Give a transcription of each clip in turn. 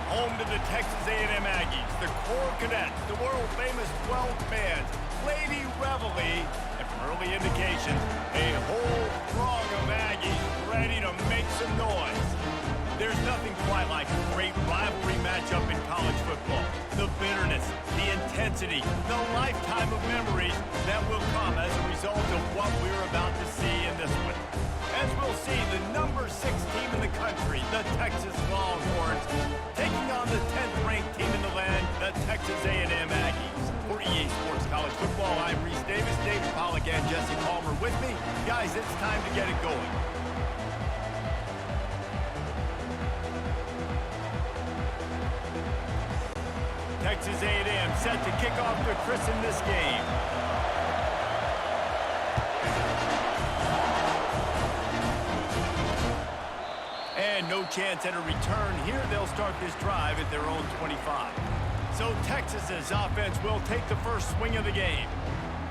home to the Texas A&M Aggies, the Corps Cadets, the world-famous 12 bands, Lady Reveille, and from early indications, a whole throng of Aggies ready to make some noise. There's nothing quite like a great rivalry matchup in college football. The bitterness, the intensity, the lifetime of memories that will come as a result of what we're about to see in this one. As we'll see, the number 6 team in the country, the Texas Longhorns, taking on the 10th-ranked team in the land, the Texas A&M Aggies. For EA Sports College Football, I'm Reese Davis, David Pollack, and Jesse Palmer with me. Guys, it's time to get it going. Texas A&M set to kick off to christen this game. And no chance at a return here. They'll start this drive at their own 25. So Texas's offense will take the first swing of the game.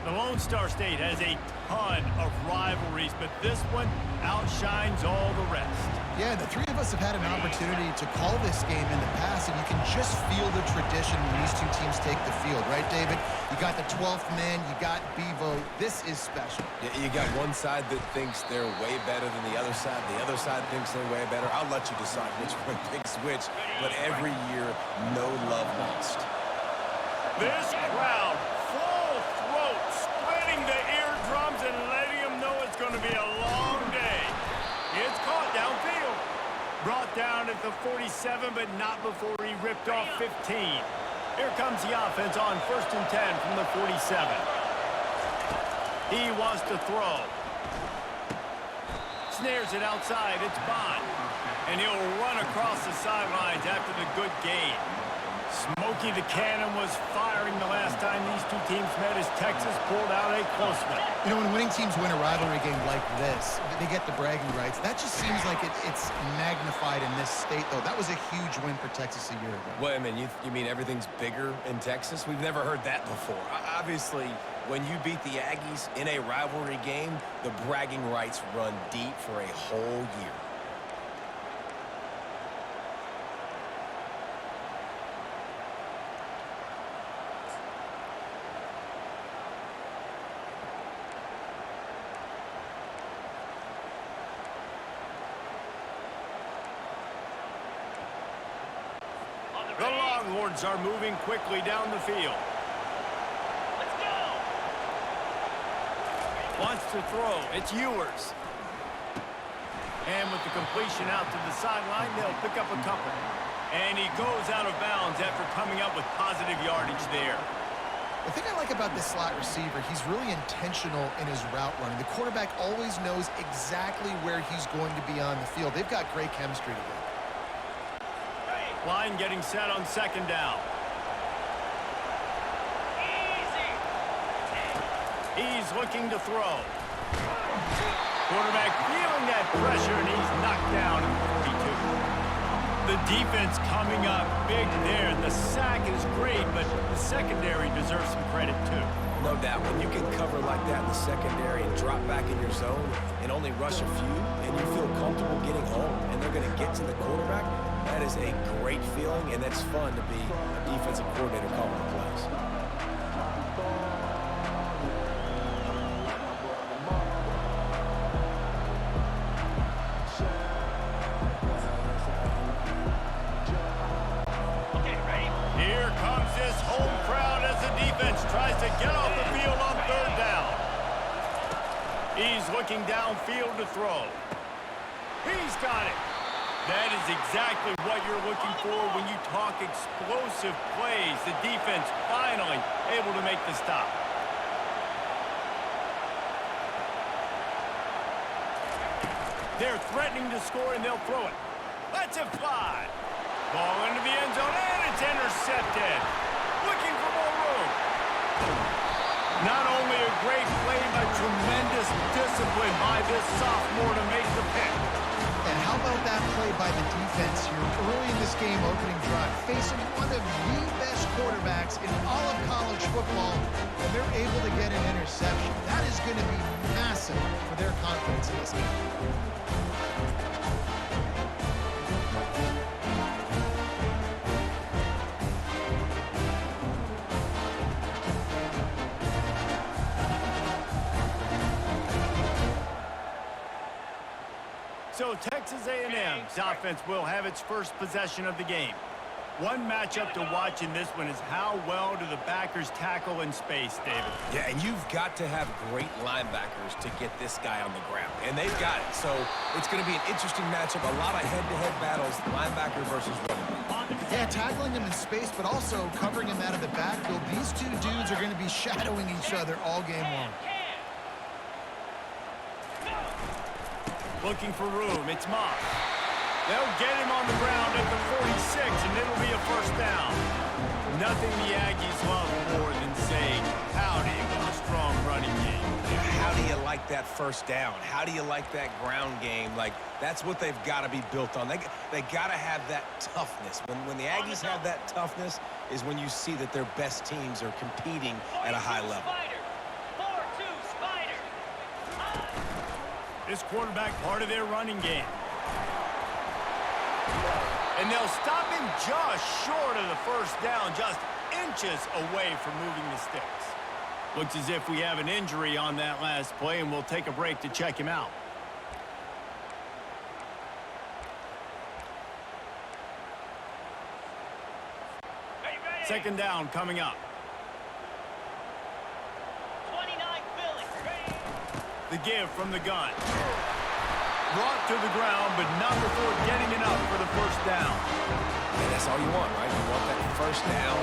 The Lone Star State has a ton of rivalries, but this one outshines all the rest. Yeah, the three of us have had an opportunity to call this game in the past, and you can just feel the tradition when these two teams take the field, right, David? You got the 12th man, you got Bevo. This is special. Yeah, you got one side that thinks they're way better than the other side side thinks they're way better. I'll let you decide which one thinks which, but every year, no love lost. This crowd, full throat, splitting the eardrums and letting them know it's going to be a long day. It's caught downfield. Brought down at the 47, but not before he ripped off 15. Here comes the offense on 1st and 10 from the 47. He wants to throw. Snares it outside. It's Bond. And he'll run across the sidelines after the good gain. Smokey the Cannon was firing the last time these two teams met as Texas pulled out a close one. You know, when winning teams win a rivalry game like this, they get the bragging rights. That just seems like it's magnified in this state, though. That was a huge win for Texas a year ago. Well, I mean, you mean everything's bigger in Texas? We've never heard that before. Obviously, when you beat the Aggies in a rivalry game, the bragging rights run deep for a whole year. The Longhorns are moving quickly down the field. Let's go! Wants to throw. It's Ewers. And with the completion out to the sideline, they'll pick up a couple. And he goes out of bounds after coming up with positive yardage there. The thing I like about this slot receiver, he's really intentional in his route running. The quarterback always knows exactly where he's going to be on the field. They've got great chemistry together. Line getting set on 2nd down. Easy. He's looking to throw. Quarterback feeling that pressure, and he's knocked down at the 42. The defense coming up big there. The sack is great, but the secondary deserves some credit too. No doubt, when you can cover like that in the secondary and drop back in your zone and only rush a few, and you feel comfortable getting home, and they're going to get to the quarterback, that is a great feeling, and that's fun to be a defensive coordinator calling the plays. Okay, ready? Here comes this home crowd as the defense tries to get off the field on 3rd down. He's looking downfield to throw. He's got it. That is exactly what you're looking for when you talk explosive plays. The defense finally able to make the stop. They're threatening to score, and they'll throw it. Let's it fly. Ball into the end zone, and it's intercepted. Looking for more room. Not only a great play, but tremendous discipline by this sophomore to make the pick. And how about that play by the defense here early in this game opening drive, facing one of the best quarterbacks in all of college football, and they're able to get an interception. That is going to be massive for their confidence in this game. So Texas A&M's offense will have its first possession of the game. One matchup to watch in this one is how well do the backers tackle in space, David. Yeah, and you've got to have great linebackers to get this guy on the ground. And they've got it. So it's going to be an interesting matchup. A lot of head-to-head battles, linebacker versus running back. Yeah, tackling him in space, but also covering him out of the backfield. These two dudes are going to be shadowing each other all game long. Looking for room. It's Moss. They'll get him on the ground at the 46, and it'll be a first down. Nothing the Aggies love more than saying, howdy, with a strong running game. How do you like that first down? How do you like that ground game? Like, that's what they've got to be built on. They got to have that toughness. When the Aggies have that toughness is when you see that their best teams are competing at a high level. This quarterback part of their running game. And they'll stop him just short of the first down, just inches away from moving the sticks. Looks as if we have an injury on that last play, and we'll take a break to check him out. Second down coming up. 29 Philly. The give from the gun. Brought to the ground, but not before getting enough for the first down. And that's all you want, right? You want that first down.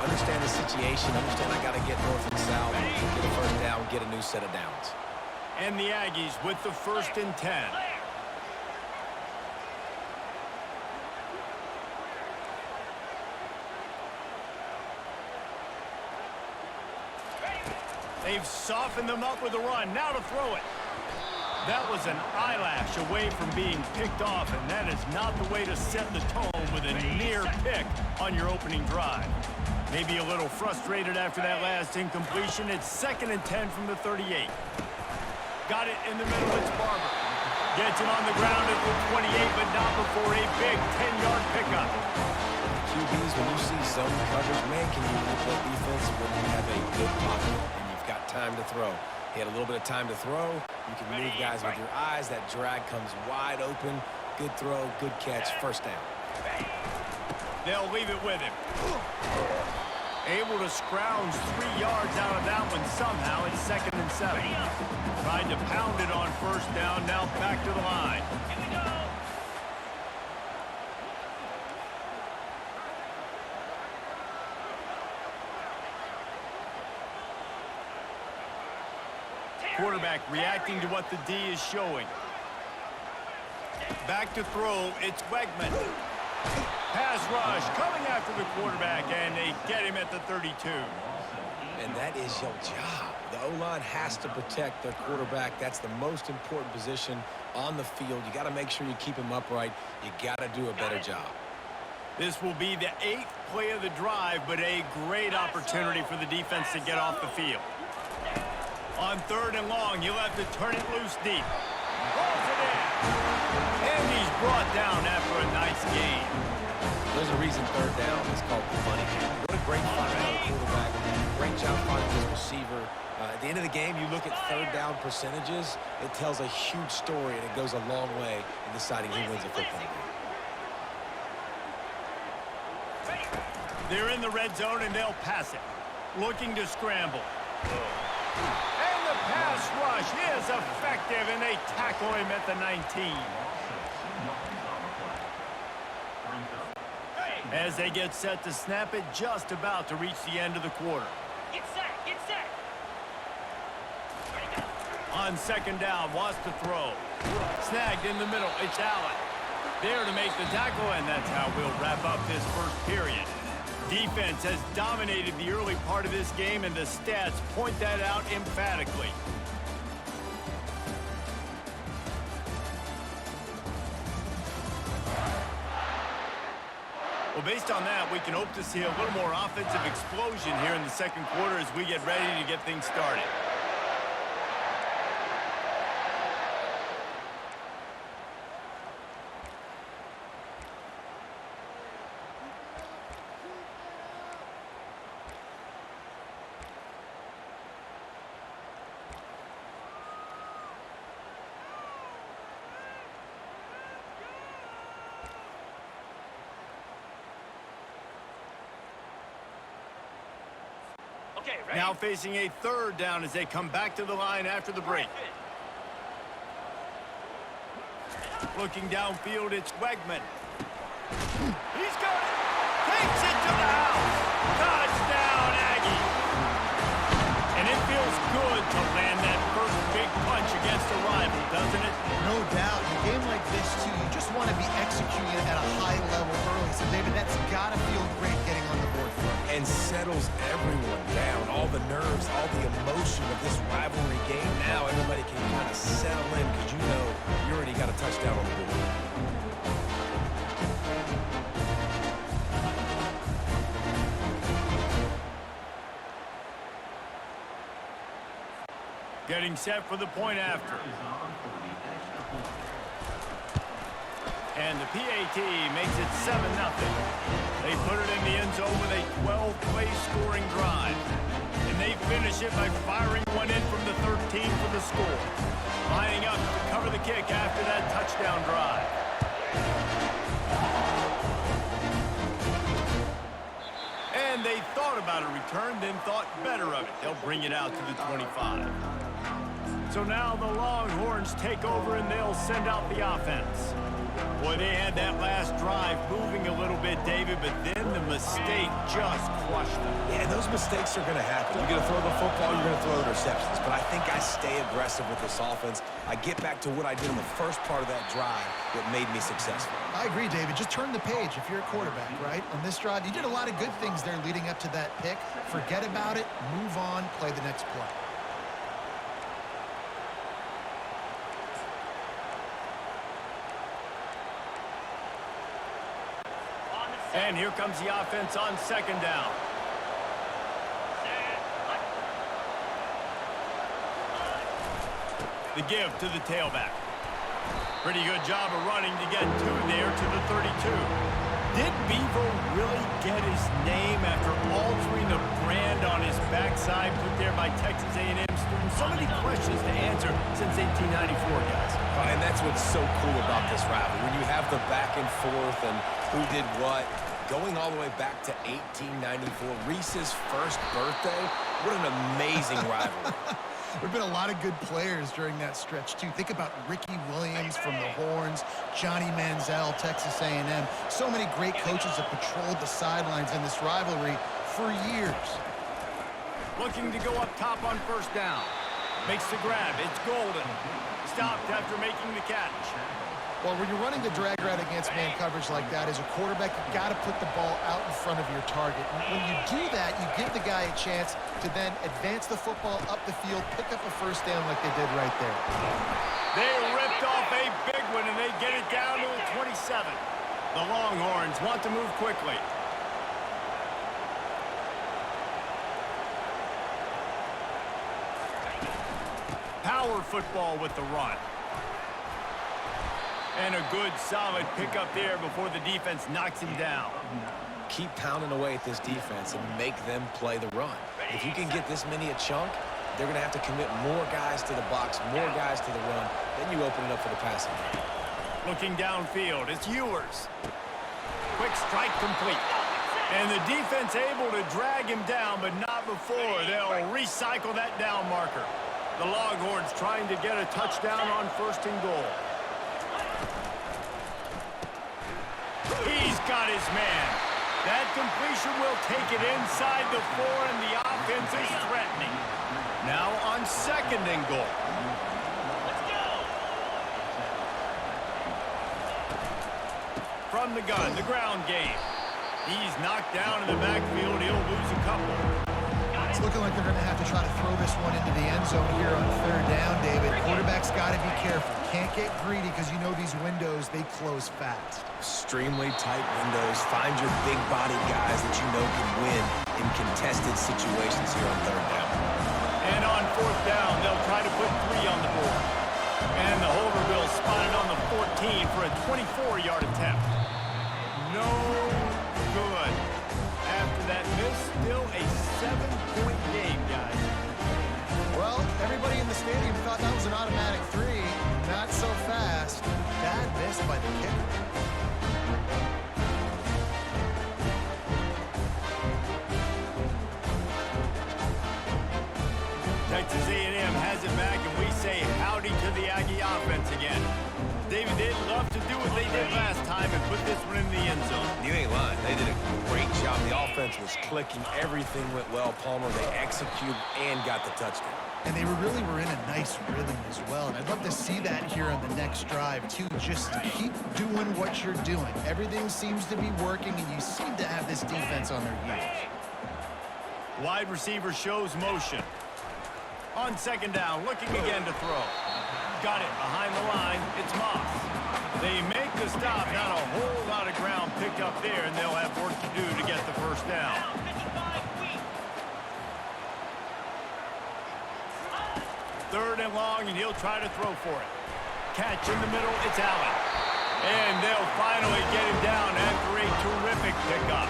Understand the situation. Understand I got to get north and south. Get a first down, get a new set of downs. And the Aggies with the 1st and 10. They've softened them up with a run. Now to throw it. That was an eyelash away from being picked off, and that is not the way to set the tone with a near pick on your opening drive. Maybe a little frustrated after that last incompletion. It's 2nd and 10 from the 38. Got it in the middle. It's Barber. Gets it on the ground at the 28, but not before a big 10-yard pickup. QBs, when you see zone coverage, man, can you play defense when you have a good pocket and you've got time to throw? He had a little bit of time to throw. You can move guys with your eyes. That drag comes wide open. Good throw, good catch, first down. They'll leave it with him. Able to scrounge 3 yards out of that one somehow. It's 2nd and 7. Tried to pound it on first down. Now back to the line. Here we go. Quarterback reacting to what the D is showing. Back to throw. It's Wegman. Pass rush coming after the quarterback, and they get him at the 32. And that is your job. The O-line has to protect their quarterback. That's the most important position on the field. You got to make sure you keep him upright. You got to do a better job. This will be the 8th play of the drive, but a great opportunity for the defense to get off the field. On 3rd and long, he'll have to turn it loose deep. Rolls it in. And he's brought down after a nice gain. There's a reason 3rd down is called the money game. What a great find by the quarterback. Great job finding his receiver. At the end of the game, you look at 3rd down percentages. It tells a huge story, and it goes a long way in deciding who wins a football game. They're in the red zone, and they'll pass it. Looking to scramble. And the pass rush is effective, and they tackle him at the 19. As they get set to snap it, just about to reach the end of the quarter. Get set, get set. Ready, go. On 2nd down, wants to throw. Snagged in the middle, it's Allen. There to make the tackle, and that's how we'll wrap up this first period. Defense has dominated the early part of this game, and the stats point that out emphatically. Well, based on that, we can hope to see a little more offensive explosion here in the 2nd quarter as we get ready to get things started. Okay, ready? Now facing a third down as they come back to the line after the break. Looking downfield, it's Wegman. He's got it. Takes it to the house. Touchdown, Aggie. And it feels good to land that first big punch against a rival, doesn't it? No doubt. In a game like this, too, you just want to be executing it at a high level early. So, David, that's got to feel great getting on the board first. And settles everyone down. All the nerves, all the emotion of this rivalry game. Now everybody can kind of settle in because you know you already got a touchdown on the board. Getting set for the point after. And the PAT makes it 7-0. They put it in the end zone with a 12-play scoring drive. And they finish it by firing one in from the 13 for the score. Lining up to cover the kick after that touchdown drive. And they thought about a return, then thought better of it. They'll bring it out to the 25. So now the Longhorns take over and they'll send out the offense. Boy, they had that last drive moving a little bit, David, but then the mistake just crushed them. Yeah, those mistakes are going to happen. You're going to throw the football, you're going to throw interceptions. But I think I stay aggressive with this offense. I get back to what I did in the first part of that drive that made me successful. I agree, David. Just turn the page if you're a quarterback, right? On this drive, you did a lot of good things there leading up to that pick. Forget about it, move on, play the next play. And here comes the offense on second down. The give to the tailback. Pretty good job of running to get two there to the 32. Did Bevo really get his name after altering the brand on his backside put there by Texas A&M students? So many questions to answer since 1894, guys. And that's what's so cool about this rivalry. When you have the back and forth and who did what, going all the way back to 1894, Reese's first birthday, what an amazing rivalry. There have been a lot of good players during that stretch, too. Think about Ricky Williams from the Horns, Johnny Manziel, Texas A&M. So many great coaches have patrolled the sidelines in this rivalry for years. Looking to go up top on first down. Makes the grab. It's Golden. Stopped after making the catch. Well, when you're running the drag route against man coverage like that, as a quarterback, you've got to put the ball out in front of your target. And when you do that, you give the guy a chance to then advance the football up the field, pick up a first down like they did right there. They ripped off a big one, and they get it down to the 27. The Longhorns want to move quickly. Power football with the run. And a good, solid pickup there before the defense knocks him down. Keep pounding away at this defense and make them play the run. If you can get this many a chunk, they're going to have to commit more guys to the box, more guys to the run. Then you open it up for the passing game. Looking downfield, it's Ewers. Quick strike complete. And the defense able to drag him down, but not before. They'll recycle that down marker. The Longhorns trying to get a touchdown on first and goal. He's got his man. That completion will take it inside the 4, and the offense is threatening. Now on second and goal. Let's go. From the gun, the ground game. He's knocked down in the backfield. He'll lose a couple. It's looking like they're going to have to try to throw this one into the end zone here on third down, David. Quarterback's got to be careful. Can't get greedy because you know these windows, they close fast. Extremely tight windows. Find your big body guys that you know can win in contested situations here on third down. And on fourth down, they'll try to put 3 on the board. And the holder will spot it on the 14 for a 24-yard attempt. No good. After that miss, still a 7-point game, guys. Well, everybody in the stadium thought that was an automatic 3. Not so fast. Bad miss by the kicker. say howdy to the Aggie offense again. David, they'd love to do what they did last time and put this one in the end zone. You ain't lying. They did a great job. The offense was clicking. Everything went well. Palmer, they executed and got the touchdown. And they really were in a nice rhythm as well. And I'd love to see that here on the next drive, too. Just keep doing what you're doing. Everything seems to be working, and you seem to have this defense on their heels. Wide receiver shows motion. On second down, looking again to throw. Got it behind the line. It's Moss. They make the stop. Not a whole lot of ground picked up there, and they'll have work to do to get the first down. Third and long, and he'll try to throw for it. Catch in the middle. It's Allen. And they'll finally get him down after a terrific pickup.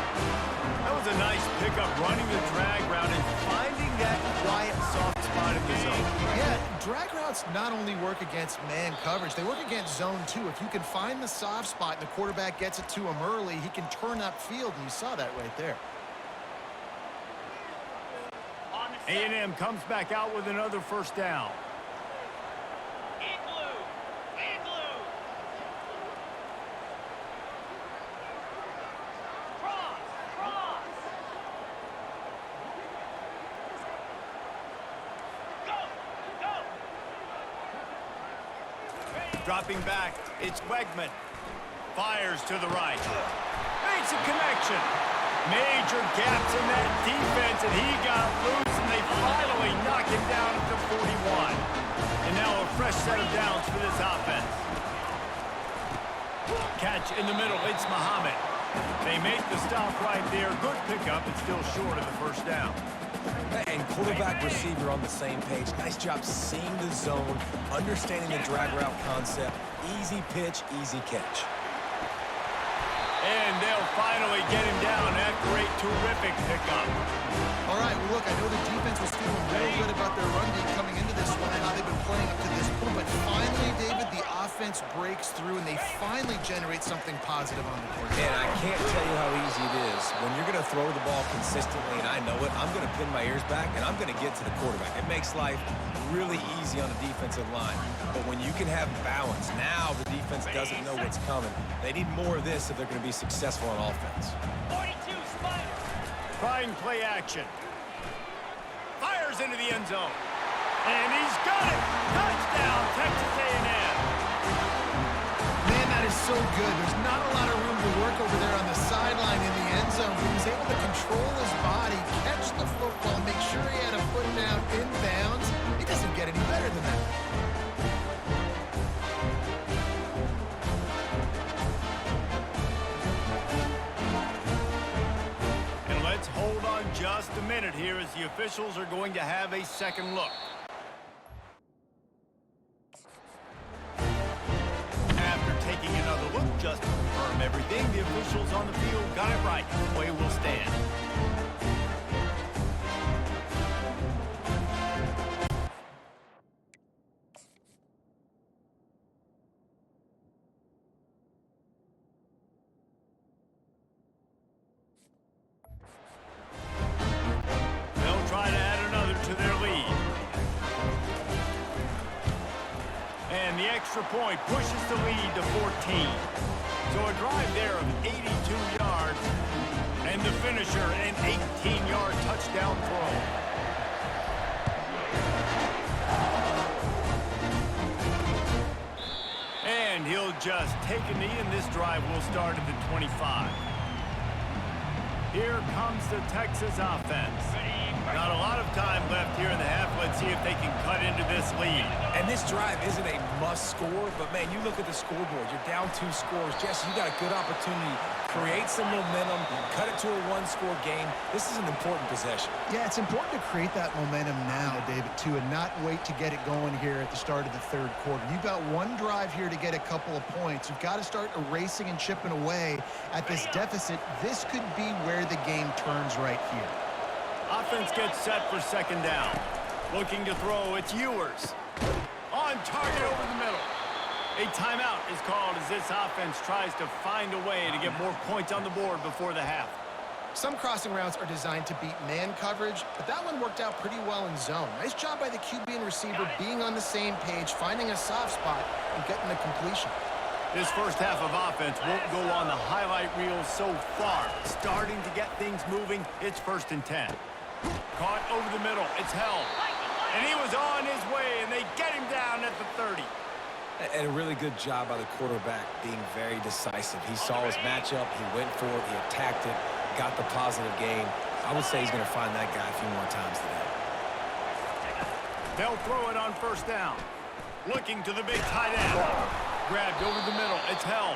That was a nice pickup, running the drag route and finding that quiet, soft spot in the zone. Yeah, drag routes not only work against man coverage, they work against zone too. If you can find the soft spot and the quarterback gets it to him early, he can turn upfield, and you saw that right there. A&M comes back out with another first down. Dropping back, it's Wegman. Fires to the right. Makes a connection. Major gaps in that defense, and he got loose, and they finally knock him down at the 41. And now a fresh set of downs for this offense. Catch in the middle, it's Muhammad. They make the stop right there. Good pickup, it's still short of the first down. And quarterback receiver on the same page. Nice job seeing the zone, understanding the drag route concept. Easy pitch, easy catch. And they'll finally get him down after a terrific pickup. All right, well, look, I know the defense was feeling real good about their run game coming into this one and how they've been playing up to this point. But finally, David, the offense breaks through, and they finally generate something positive on the court. And I can't tell you how easy it is. When you're going to throw the ball consistently, and I know it, I'm going to pin my ears back, and I'm going to get to the quarterback. It makes life really easy on the defensive line. But when you can have balance, now the defense doesn't know what's coming. They need more of this if they're going to be successful on offense. 42 Spider. Trying play action. Fires into the end zone. And he's got it. Touchdown, Texas A&M. Man, that is so good. There's not a lot of room to work over there on the sideline in the end zone. He was able to control his body, catch the football, make sure he had a foot down in bounds. It doesn't get any better than that. And let's hold on just a minute here as the officials are going to have a second look. After taking another look just to confirm everything, the officials on the field got it right. Play will stand. They'll try to add another to their lead. And the extra point pushes the lead to 14. So a drive there of 82 yards. And the finisher, an 18-yard touchdown throw. And he'll just take a knee, and this drive will start at the 25. Here comes the Texas offense. Not a lot of time left here in the half. Let's see if they can cut into this lead. And this drive isn't a must score, but man, you look at the scoreboard. You're down 2 scores. Jesse, you got a good opportunity. Create some momentum. Cut it to a 1-score game. This is an important possession. Yeah, it's important to create that momentum now, David, too, and not wait to get it going here at the start of the third quarter. You've got one drive here to get a couple of points. You've got to start erasing and chipping away at this deficit. This could be where the game turns right here. Offense gets set for second down. Looking to throw, it's Ewers. On target over the middle. A timeout is called as this offense tries to find a way to get more points on the board before the half. Some crossing routes are designed to beat man coverage, but that one worked out pretty well in zone. Nice job by the QB and receiver being on the same page, finding a soft spot, and getting the completion. This first half of offense won't go on the highlight reel so far. Starting to get things moving, it's 1st and 10. Caught over the middle, it's held. And he was on his way, and they get him down at the 30. And a really good job by the quarterback being very decisive. He saw his matchup, he went for it, he attacked it, got the positive gain. I would say he's going to find that guy a few more times today. They'll throw it on 1st down. Looking to the big tight end. Grabbed over the middle, it's held.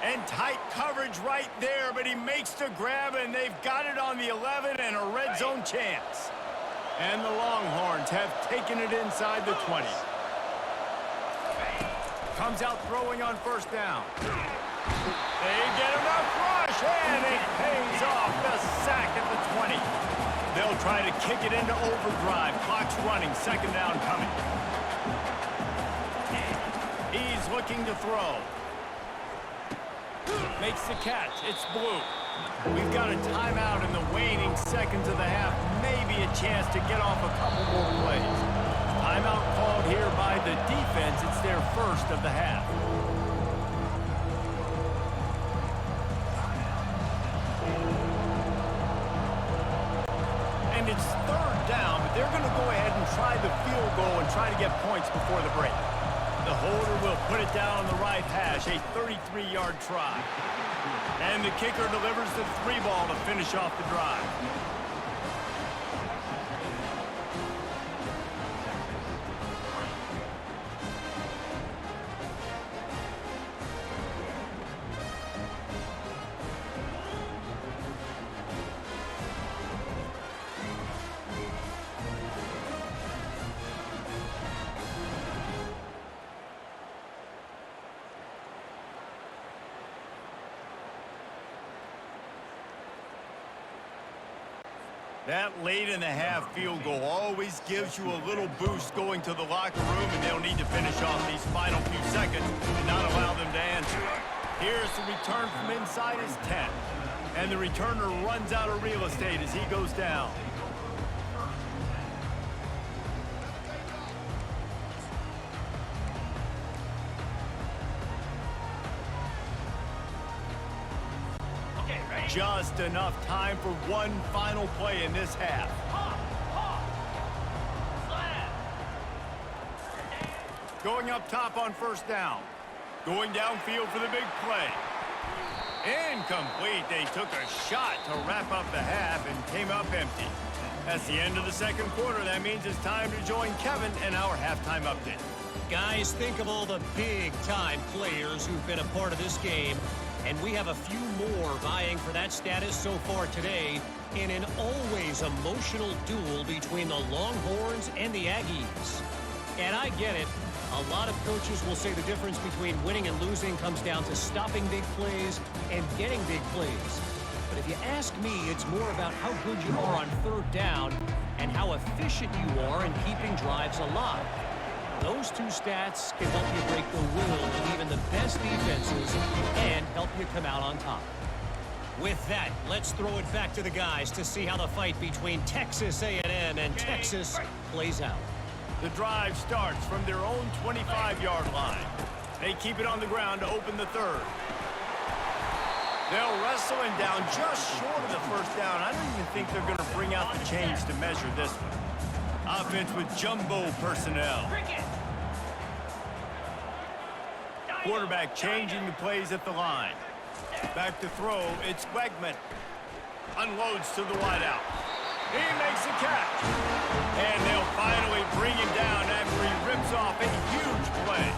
And tight coverage right there, but he makes the grab, and they've got it on the 11 and a red zone chance. And the Longhorns have taken it inside the 20. Comes out throwing on 1st down. They get enough rush, and it pays off the sack at the 20. They'll try to kick it into overdrive. Clock's running, 2nd down coming. He's looking to throw. Makes the catch. It's blue. We've got a timeout in the waning seconds of the half. Maybe a chance to get off a couple more plays. Timeout called here by the defense. It's their 1st of the half. And it's 3rd down, but they're going to go ahead and try the field goal and try to get points before the break. The holder will put it down on the right hash, a 33-yard try. And the kicker delivers the 3 ball to finish off the drive. That late in the half field goal always gives you a little boost going to the locker room, and they'll need to finish off these final few seconds and not allow them to answer. Here's the return from inside his 10. And the returner runs out of real estate as he goes down. Just enough time for one final play in this half. Going up top on 1st down. Going downfield for the big play. Incomplete. They took a shot to wrap up the half and came up empty. That's the end of the 2nd quarter. That means it's time to join Kevin and our halftime update. Guys, think of all the big-time players who've been a part of this game. And we have a few more vying for that status so far today in an always emotional duel between the Longhorns and the Aggies. And I get it. A lot of coaches will say the difference between winning and losing comes down to stopping big plays and getting big plays. But if you ask me, it's more about how good you are on 3rd down and how efficient you are in keeping drives alive. Those 2 stats can help you break the will of even the best defenses and help you come out on top. With that, let's throw it back to the guys to see how the fight between Texas A&M and Texas plays out. The drive starts from their own 25-yard line. They keep it on the ground to open the 3rd. They'll wrestle him down just short of the 1st down. I don't even think they're going to bring out the chains to measure this one. Offense with jumbo personnel. Quarterback changing the plays at the line. Back to throw, it's Wegman. Unloads to the wideout. He makes the catch. And they'll finally bring him down after he rips off a huge play.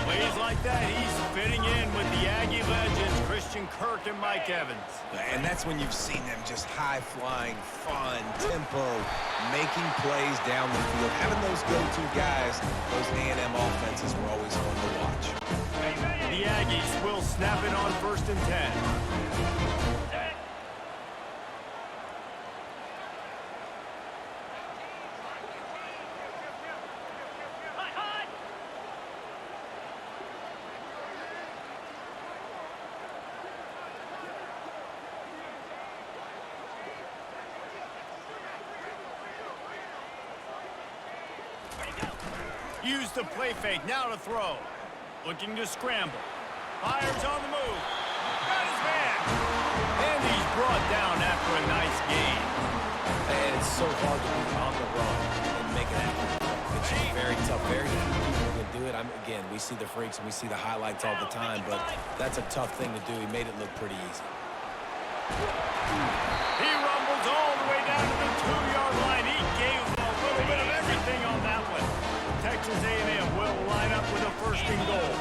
Plays like that, he's fitting in with the Aggie legends, Christian Kirk and Mike Evans. And that's when you've seen them just high-flying, fun, tempo, making plays down the field. Having those go-to guys, those A&M offenses were always fun to watch. The Aggies will snap it on 1st and 10. Use the play fake, now to throw. Looking to scramble. Fires on the move. Got his man. And he's brought down after a nice gain. And it's so hard to be on the run and make it happen. It's just very tough. Very few people can do it. Again, we see the freaks and we see the highlights all the time, but that's a tough thing to do. He made it look pretty easy. He rumbles all the way down to the 2-yard line. He gave a little bit of everything on that one. Texas A&M will line up with a first and goal.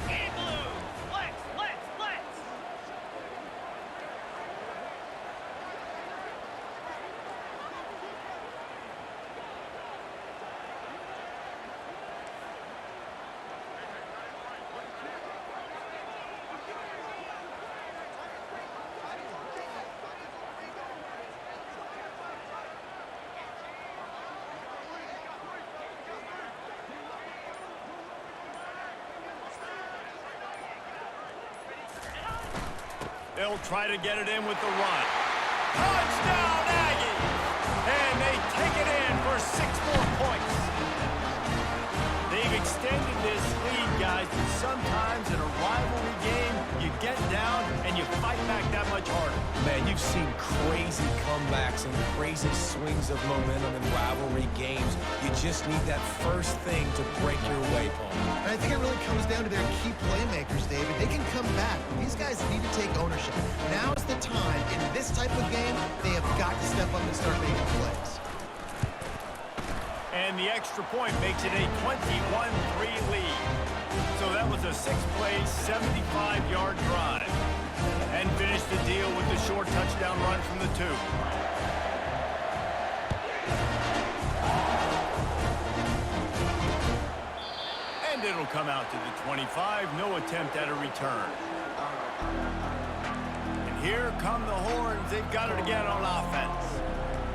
In blue. Flex, flex, flex. They'll try to get it in with the run. Touchdown, Aggies! And they take it in for 6 more points. They've extended this lead, guys, but sometimes in a rivalry game, you get down and you fight back that much harder. Man, you've seen crazy comebacks and crazy swings of momentum in rivalry games. You just need that first thing to break your way, Paul. And I think it really comes down to their key playmakers, David. They can come back. These guys need to take ownership. Now is the time. In this type of game, they have got to step up and start making plays. And the extra point makes it a 21-3 lead. So that was a 6-play, 75-yard drive. And finished the deal with the short touchdown run from the 2. And it'll come out to the 25. No attempt at a return. And here come the Horns. They've got it again on offense.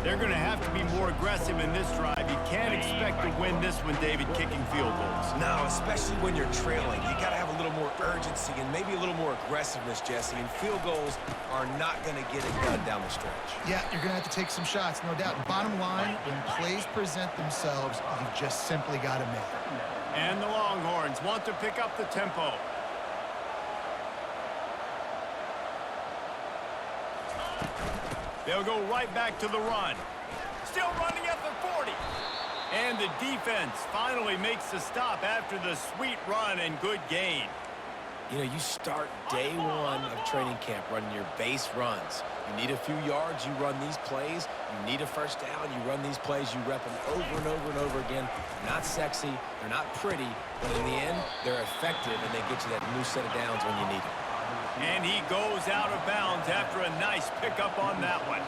They're going to have to be more aggressive in this drive. You can't expect to win this one, David, kicking field goals. No, especially when you're trailing. You got to have a little more urgency and maybe a little more aggressiveness, Jesse. And field goals are not going to get it done down the stretch. Yeah, you're going to have to take some shots, no doubt. Bottom line, when plays present themselves, you've just simply got to make it. And the Longhorns want to pick up the tempo. They'll go right back to the run. Still running at the 40. And the defense finally makes the stop after the sweet run and good gain. You know, you start day one of training camp running your base runs. You need a few yards, you run these plays. You need a first down, you run these plays. You rep them over and over and over again. They're not sexy, they're not pretty, but in the end, they're effective, and they get you that new set of downs when you need them. And he goes out of bounds after a nice pickup on that one.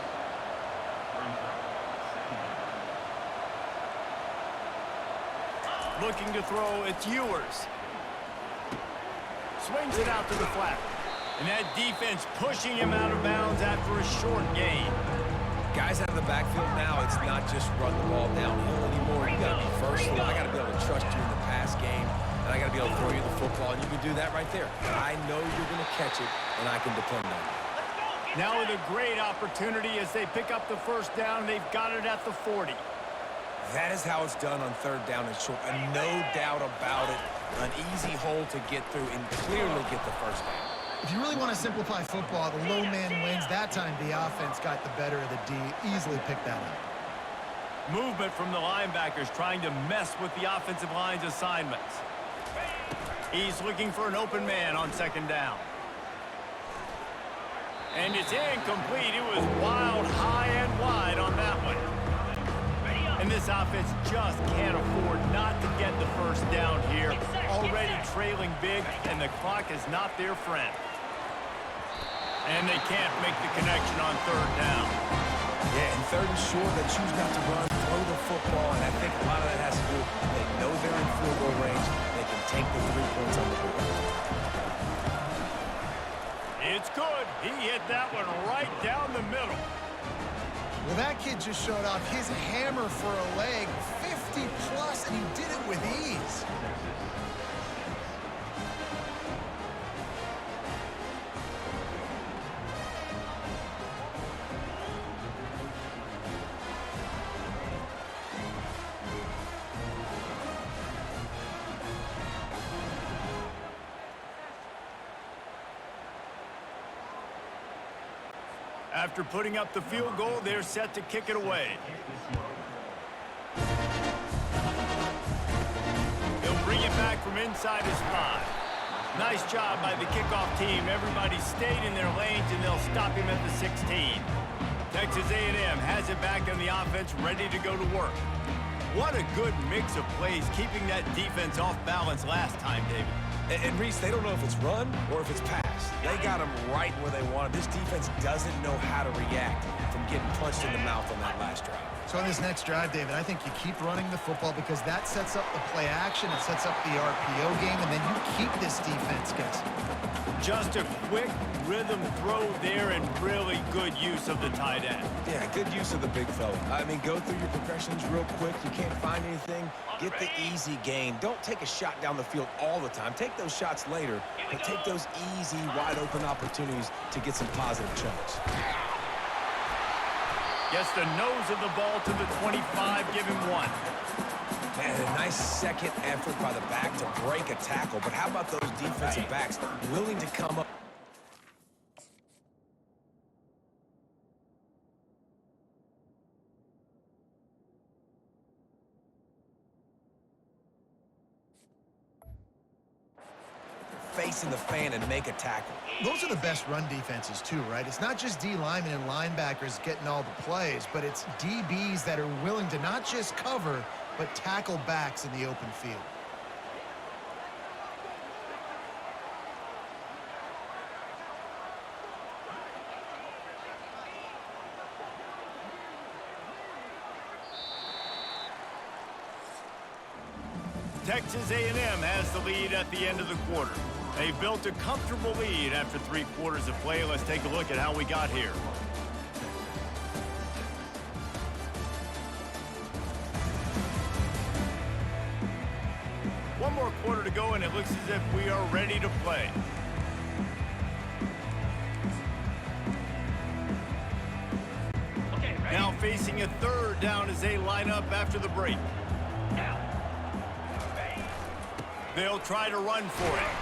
Looking to throw, it's Ewers. Swings it out to the flat. And that defense pushing him out of bounds after a short gain. Guys out of the backfield now, it's not just run the ball downhill anymore. You got to be versatile. I got to be able to trust you in the pass game. And I got to be able to throw you the football, and you can do that right there. I know you're going to catch it, and I can depend on you. Now with a great opportunity as they pick up the first down. They've got it at the 40. That is how it's done on third down and short, and no doubt about it. An easy hole to get through and clearly get the first down. If you really want to simplify football, the low man wins. That time the offense got the better of the D. Easily picked that up. Movement from the linebackers trying to mess with the offensive line's assignments. He's looking for an open man on second down. And it's incomplete. It was wild, high and wide on that one. And this offense just can't afford not to get the first down here. Already trailing big, and the clock is not their friend. And they can't make the connection on third down. Yeah, and third and short, they choose not to run, throw the football, and I think a lot of that has to do with they know they're in field goal range. They can take the 3 points on the board. It's good. He hit that one right down the middle. Well, that kid just showed off his hammer for a leg, 50+, and he did it with ease. After putting up the field goal, they're set to kick it away. They'll bring it back from inside his 5. Nice job by the kickoff team. Everybody stayed in their lanes, and they'll stop him at the 16. Texas A&M has it back on the offense, ready to go to work. What a good mix of plays, keeping that defense off balance last time, David. And Reese, they don't know if it's run or if it's pass. They got them right where they want them. This defense doesn't know how to react from getting punched in the mouth on that last drive. So on this next drive, David, I think you keep running the football because that sets up the play action, it sets up the RPO game, and then you keep this defense guessing. Just a quick rhythm throw there and really good use of the tight end. Yeah, good use of the big fella. I mean, go through your progressions real quick. You can't find anything. Get the easy gain. Don't take a shot down the field all the time. Take those shots later, but take those easy, wide-open opportunities to get some positive chunks. Gets the nose of the ball to the 25, give him 1. Man, a nice second effort by the back to break a tackle, but how about those defensive backs willing to come up? Facing the fan and make a tackle. Those are the best run defenses too, right? It's not just D linemen and linebackers getting all the plays, but it's DBs that are willing to not just cover, but tackle backs in the open field. Texas A&M has the lead at the end of the quarter. They've built a comfortable lead after 3 quarters of play. Let's take a look at how we got here. One more quarter to go, and it looks as if we are ready to play. Okay, ready? Now facing a 3rd down as they line up after the break. Now. Ready? They'll try to run for it.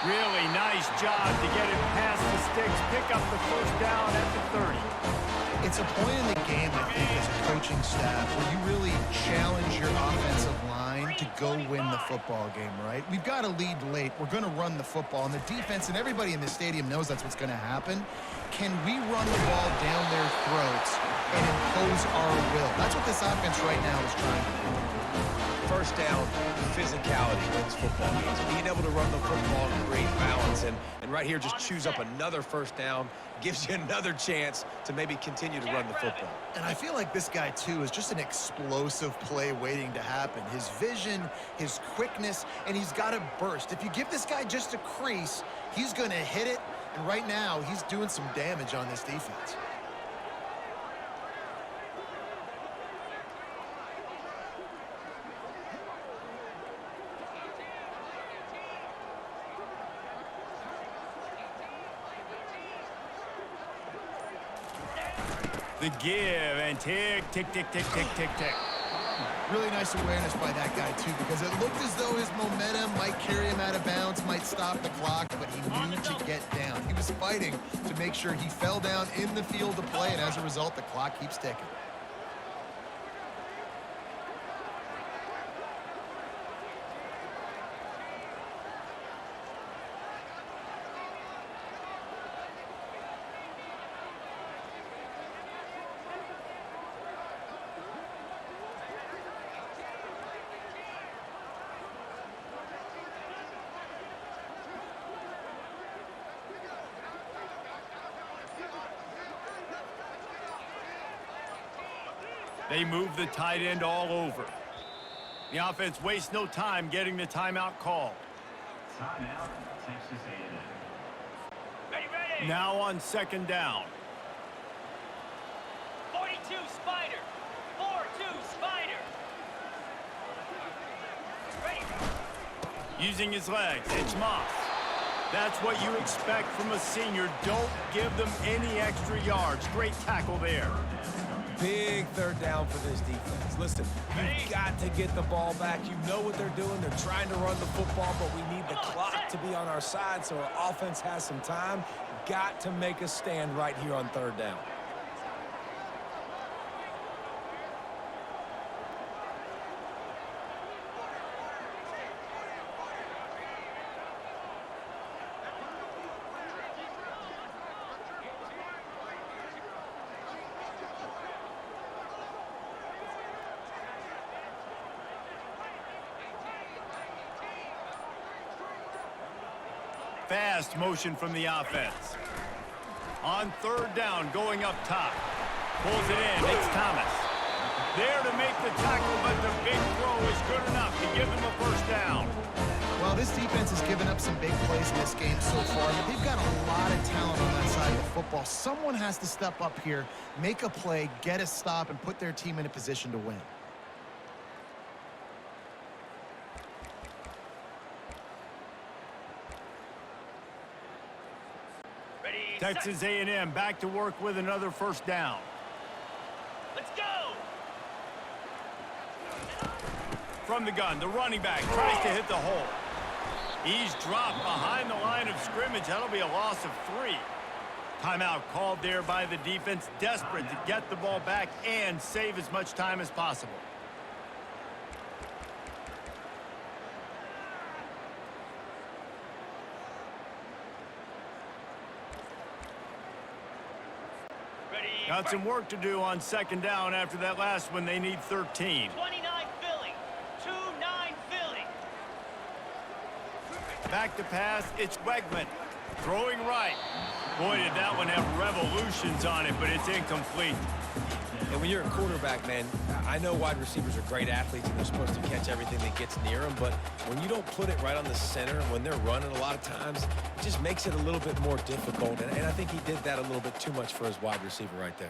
Really nice job to get it past the sticks, pick up the 1st down at the 30. It's a point in the game, I think, as a coaching staff, where you really challenge your offensive line to go win the football game, right? We've got to lead late. We're going to run the football, and the defense and everybody in the stadium knows that's what's going to happen. Can we run the ball down their throats and impose our will? That's what this offense right now is trying to do. 1st down, physicality wins football games. Being able to run the football and create balance, and right here just choose up another 1st down, gives you another chance to maybe continue to run the football. And I feel like this guy, too, is just an explosive play waiting to happen. His vision, his quickness, and he's got a burst. If you give this guy just a crease, he's going to hit it, and right now he's doing some damage on this defense. The give and tick, tick, tick, tick, tick, tick, tick. Really nice awareness by that guy, too, because it looked as though his momentum might carry him out of bounds, might stop the clock, but he knew to get down. He was fighting to make sure he fell down in the field to play, and as a result, the clock keeps ticking. They move the tight end all over. The offense wastes no time getting the timeout called. Timeout, Texas A&M. Ready, ready. Now on 2nd down. 42 Spider. 4-2 Spider. Ready. Using his legs, it's Moss. That's what you expect from a senior. Don't give them any extra yards. Great tackle there. Big third down for this defense. Listen, you've got to get the ball back. You know what they're doing. They're trying to run the football, but we need the clock to be on our side so our offense has some time. Got to make a stand right here on third down. Fast motion from the offense. On third down, going up top. Pulls it in, makes Thomas. There to make the tackle, but the big throw is good enough to give them a first down. Well, this defense has given up some big plays in this game so far, but they've got a lot of talent on that side of the football. Someone has to step up here, make a play, get a stop, and put their team in a position to win. Texas A&M back to work with another first down. Let's go! From the gun, the running back tries to hit the hole. He's dropped behind the line of scrimmage. That'll be a loss of 3. Timeout called there by the defense, desperate to get the ball back and save as much time as possible. Got some work to do on second down after that last one. They need 13. 29 filling. 2-9 filling. Back to pass, it's Wegman. Throwing right. Boy, did that one have revolutions on it, but it's incomplete. And when you're a quarterback, man, I know wide receivers are great athletes and they're supposed to catch everything that gets near them, but when you don't put it right on the center, when they're running a lot of times, it just makes it a little bit more difficult. And I think he did that a little bit too much for his wide receiver right there.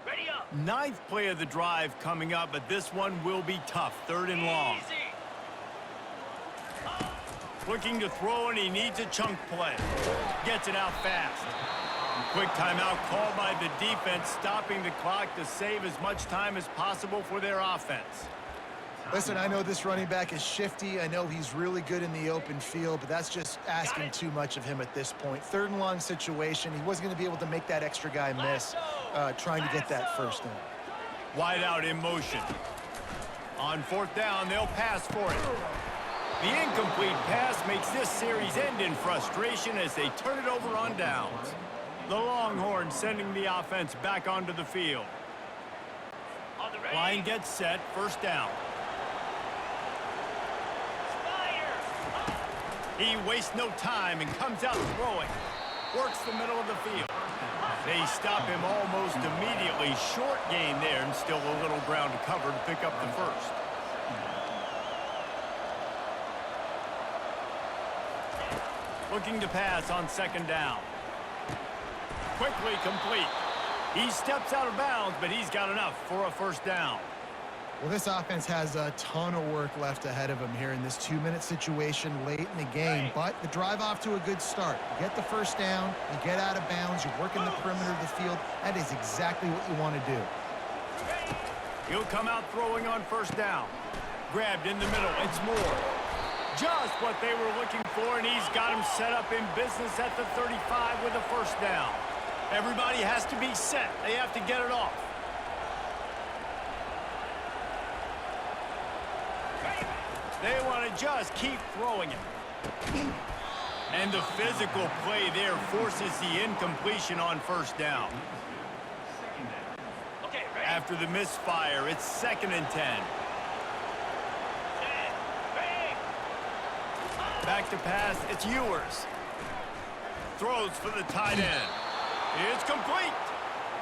Ready up. Ninth play of the drive coming up, but this one will be tough. Third and long. Easy. Looking to throw, and he needs a chunk play. Gets it out fast. Quick timeout called by the defense, stopping the clock to save as much time as possible for their offense. Listen, I know this running back is shifty. I know he's really good in the open field, but that's just asking too much of him at this point. Third and long situation. He wasn't going to be able to make that extra guy miss trying to get that first down. Wide out in motion. On fourth down, they'll pass for it. The incomplete pass makes this series end in frustration as they turn it over on downs. The Longhorns sending the offense back onto the field. On the ready. Line gets set, first down. Spider. He wastes no time and comes out throwing. Works the middle of the field. They stop him almost immediately. Short gain there and still a little ground to cover to pick up the first. Looking to pass on second down. Quickly complete. He steps out of bounds, but he's got enough for a first down. Well, this offense has a ton of work left ahead of them here in this 2-minute situation late in the game. But the drive off to a good start. You get the first down, you get out of bounds, you're working the perimeter of the field. That is exactly what you want to do. He'll come out throwing on first down. Grabbed in the middle. It's Moore. Just what they were looking for, and he's got him set up in business at the 35 with a first down. Everybody has to be set. They have to get it off. They want to just keep throwing it. And the physical play there forces the incompletion on first down. Okay, ready. After the misfire, it's 2nd and 10. Ready. Back to pass, it's Ewers. Throws for the tight end. It's complete.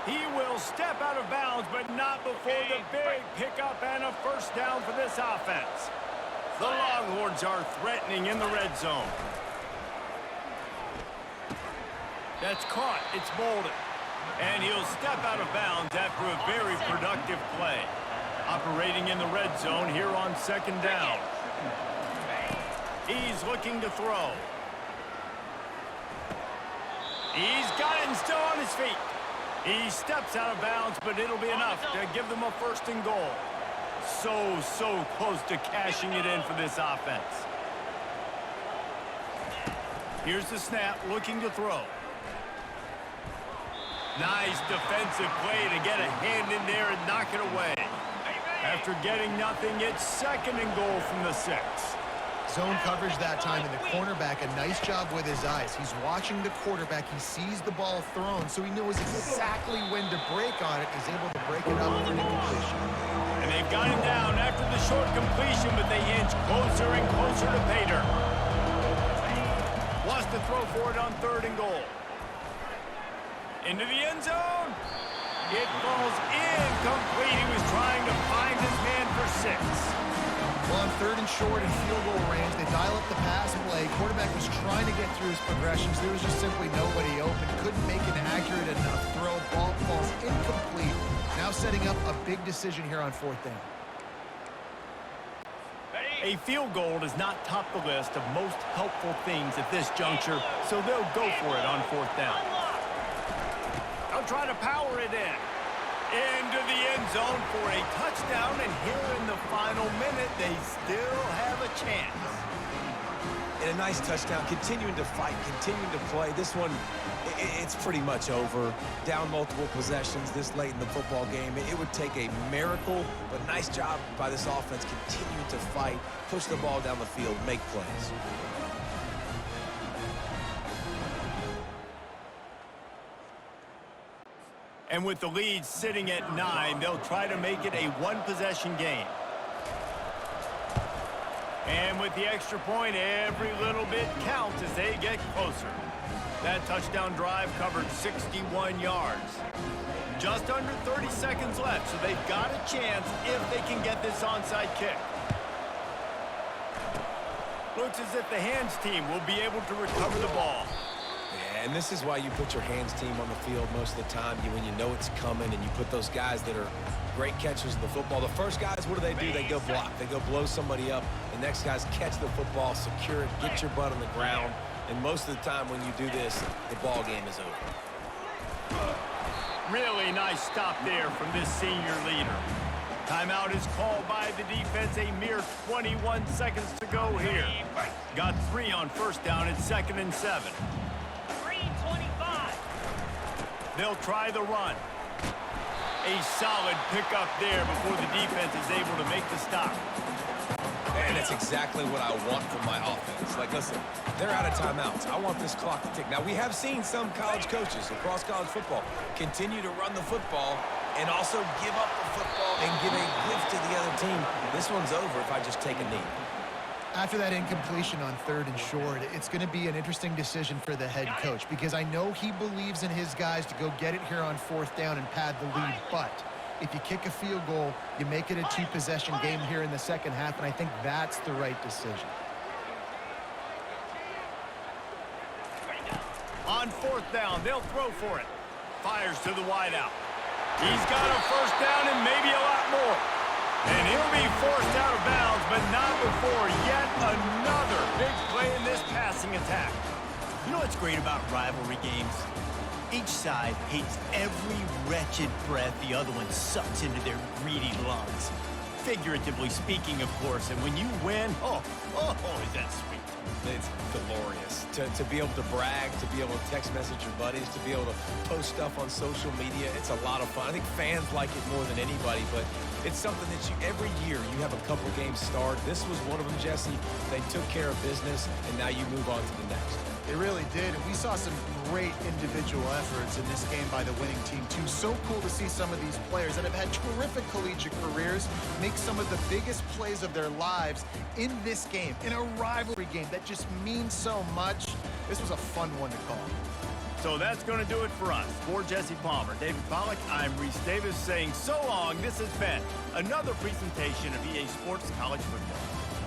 He will step out of bounds, but not before the big pickup and a first down for this offense. The Longhorns are threatening in the red zone. That's caught. It's Bolden. And he'll step out of bounds after a very productive play. Operating in the red zone here on second down. He's looking to throw. He's got it and still on his feet. He steps out of bounds, but it'll be enough to give them a 1st and goal. So close to cashing it in for this offense. Here's the snap, looking to throw. Nice defensive play to get a hand in there and knock it away. After getting nothing, it's 2nd and goal from the 6. Zone coverage that time, and the cornerback, a nice job with his eyes. He's watching the quarterback. He sees the ball thrown, so he knows exactly when to break on it. He's able to break it up for an incompletion. And they've got him down after the short completion, but they inch closer and closer to Pater. Wants to throw for it on 3rd and goal. Into the end zone. It falls incomplete. He was trying to find his man for 6. Well, on 3rd and short and field goal range, they dial up the pass play. Quarterback was trying to get through his progressions. There was just simply nobody open. Couldn't make an accurate enough throw. Ball falls incomplete. Now setting up a big decision here on 4th down. A field goal does not top the list of most helpful things at this juncture, so they'll go for it on 4th down. They'll try to power it in. Into the end zone for a touchdown, and here in the final minute, they still have a chance. And a nice touchdown, continuing to fight, continuing to play. This one, it's pretty much over. Down multiple possessions this late in the football game. It would take a miracle, but nice job by this offense continuing to fight, push the ball down the field, make plays. And with the lead sitting at 9, they'll try to make it a 1-possession game. And with the extra point, every little bit counts as they get closer. That touchdown drive covered 61 yards. Just under 30 seconds left, so they've got a chance if they can get this onside kick. Looks as if the hands team will be able to recover the ball. Yeah, and this is why you put your hands team on the field most of the time, when you know it's coming, and you put those guys that are great catchers of the football. The first guys, what do? They go block. They go blow somebody up. The next guys catch the football, secure it, get your butt on the ground. And most of the time when you do this, the ball game is over. Really nice stop there from this senior leader. Timeout is called by the defense. A mere 21 seconds to go here. Got 3 on first down. It's 2nd and 7. 3:25. They'll try the run. A solid pickup there before the defense is able to make the stop. And that's exactly what I want from my offense. Like, listen, they're out of timeouts. I want this clock to tick. Now, we have seen some college coaches across college football continue to run the football and also give up the football and give a gift to the other team. This one's over if I just take a knee. After that incompletion on 3rd and short, it's going to be an interesting decision for the head coach, because I know he believes in his guys to go get it here on 4th down and pad the lead. But if you kick a field goal, you make it a 2-possession game here in the second half, and I think that's the right decision. On 4th down, they'll throw for it. Fires to the wideout. He's got a first down and maybe a lot more. And he'll be forced out of bounds, but not before yet another big play in this passing attack. You know what's great about rivalry games? Each side hates every wretched breath the other one sucks into their greedy lungs. Figuratively speaking, of course, and when you win, oh, is that sweet. It's glorious to be able to brag, to be able to text message your buddies, to be able to post stuff on social media. It's a lot of fun. I think fans like it more than anybody, but it's something that every year you have a couple games start. This was one of them, Jesse. They took care of business, and now you move on to the next. They really did, and we saw some great individual efforts in this game by the winning team, too. So cool to see some of these players that have had terrific collegiate careers make some of the biggest plays of their lives in this game, in a rivalry game that just means so much. This was a fun one to call. So that's going to do it for us. For Jesse Palmer, David Pollack, I'm Reese Davis saying so long. This has been another presentation of EA Sports College Football.